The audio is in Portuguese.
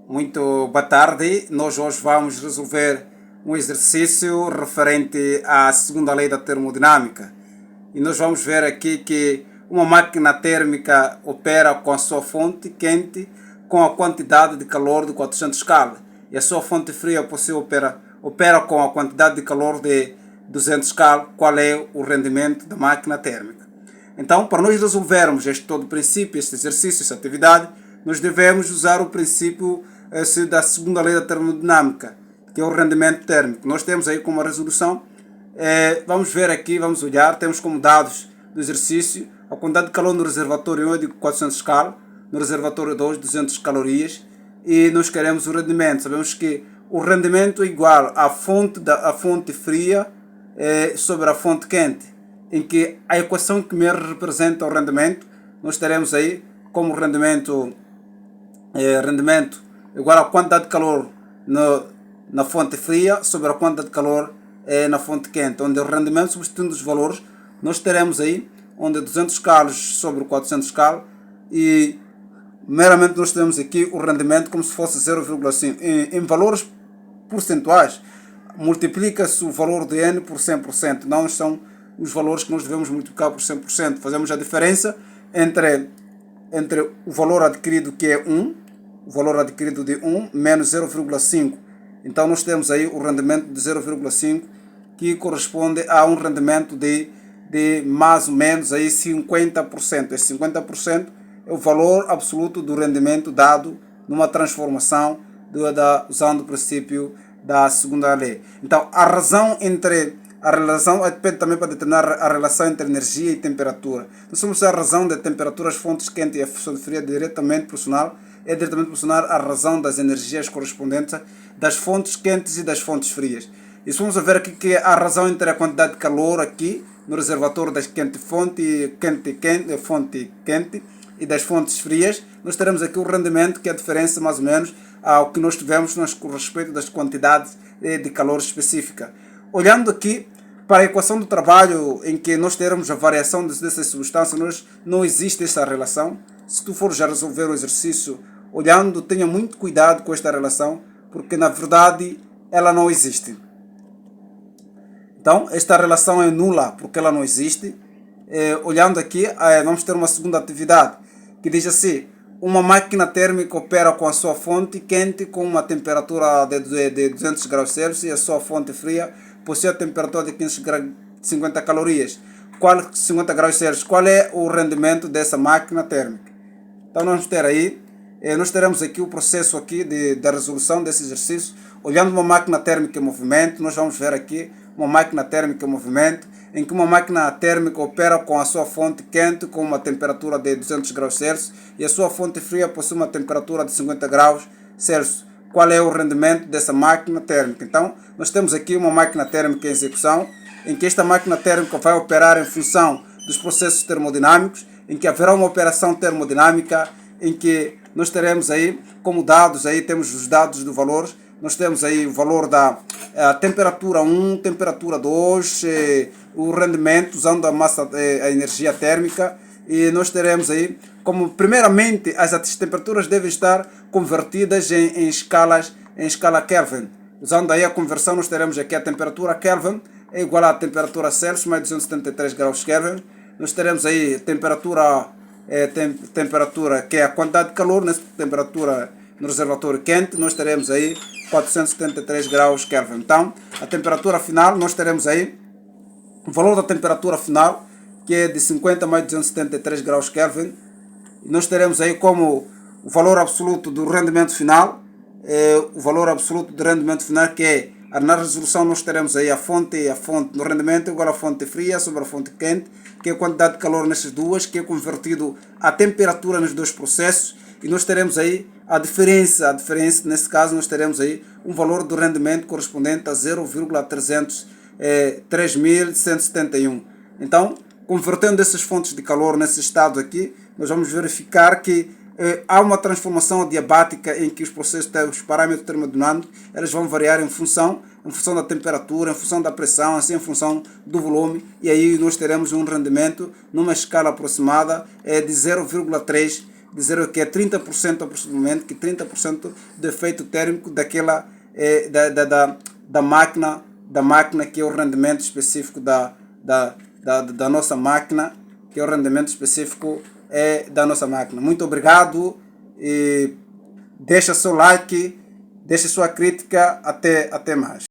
Muito boa tarde. Nós hoje vamos resolver um exercício referente à segunda lei da termodinâmica. E nós vamos ver aqui que uma máquina térmica opera com a sua fonte quente com a quantidade de calor de 400 K. E a sua fonte fria opera com a quantidade de calor de 200 K. Qual é o rendimento da máquina térmica? Então, para nós resolvermos este todo princípio, este exercício, esta atividade, nós devemos usar o princípio da segunda lei da termodinâmica, que é o rendimento térmico. Nós temos aí como resolução, vamos ver aqui, vamos olhar, temos como dados do exercício a quantidade de calor no reservatório 1 é de 400 K, no reservatório 2 200 calorias, e nós queremos o rendimento. Sabemos que o rendimento é igual à fonte fria sobre a fonte quente, em que a equação que me representa o rendimento, nós teremos aí como rendimento igual à quantidade de calor na fonte fria sobre a quantidade de calor na fonte quente, onde o rendimento, substituindo os valores, nós teremos aí onde 200 K sobre 400 K, e meramente nós temos aqui o rendimento como se fosse 0,5 em valores percentuais. Multiplica-se o valor de N por 100%, não são os valores que nós devemos multiplicar por 100%. Fazemos a diferença entre o valor adquirido, que é 1, o valor adquirido de 1, menos 0,5. Então nós temos aí o rendimento de 0,5, que corresponde a um rendimento de mais ou menos aí 50%. Esse 50% é o valor absoluto do rendimento dado numa transformação usando o princípio da segunda lei. Então a relação depende também para determinar a relação entre energia e temperatura. Nós somos a razão da temperatura, as fontes quentes e a fonte fria é diretamente proporcional à razão das energias correspondentes das fontes quentes e das fontes frias. E se vamos ver aqui que a razão entre a quantidade de calor aqui no reservatório das fonte quente e das fontes frias, nós teremos aqui o rendimento, que é a diferença mais ou menos ao que nós tivemos com respeito das quantidades de calor específica. Olhando aqui para a equação do trabalho, em que nós teremos a variação dessas substâncias, não existe essa relação. Se tu for já resolver o exercício olhando, tenha muito cuidado com esta relação, porque na verdade ela não existe. Então, esta relação é nula, porque ela não existe. Olhando aqui, vamos ter uma segunda atividade, que diz assim: uma máquina térmica opera com a sua fonte quente com uma temperatura de 200 graus Celsius e a sua fonte fria possui a temperatura de 50 calorias. 50 graus Celsius. Qual é o rendimento dessa máquina térmica? Então, nós teremos aqui o processo aqui da resolução desse exercício. Olhando uma máquina térmica em movimento, nós vamos ver aqui uma máquina térmica em movimento, em que uma máquina térmica opera com a sua fonte quente com uma temperatura de 200 graus Celsius e a sua fonte fria possui uma temperatura de 50 graus Celsius. Qual é o rendimento dessa máquina térmica? Então, nós temos aqui uma máquina térmica em execução, em que esta máquina térmica vai operar em função dos processos termodinâmicos, em que haverá uma operação termodinâmica, em que nós teremos aí como dados, aí temos os dados do valor. Nós temos aí o valor da temperatura 1, temperatura 2, o rendimento usando a energia térmica, e nós teremos aí como, primeiramente, as temperaturas devem estar convertidas em escala Kelvin. Usando aí a conversão, nós teremos aqui a temperatura Kelvin é igual à temperatura Celsius mais 273 graus Kelvin. Nós teremos aí temperatura que é a quantidade de calor, nessa temperatura no reservatório quente, nós teremos aí 473 graus Kelvin. Então, a temperatura final, nós teremos aí o valor da temperatura final, que é de 50 mais 273 graus Kelvin. E nós teremos aí como o valor absoluto do rendimento final, que é, na resolução nós teremos aí a fonte no rendimento igual à fonte fria sobre a fonte quente, que é a quantidade de calor nessas duas, que é convertido à temperatura nos dois processos. E nós teremos aí a diferença, nesse caso nós teremos aí um valor do rendimento correspondente a 0,3171. Então, convertendo essas fontes de calor nesse estado aqui, nós vamos verificar que há uma transformação adiabática em que os processos, os parâmetros termodinâmicos, eles vão variar em função da temperatura, em função da pressão, assim em função do volume, e aí nós teremos um rendimento numa escala aproximada de 0,3 dizer que é 30% aproximadamente, que 30% do efeito térmico daquela da máquina que é o rendimento específico da nossa máquina, que é o rendimento específico da nossa máquina. Muito obrigado e deixa seu like, deixa sua crítica, até mais.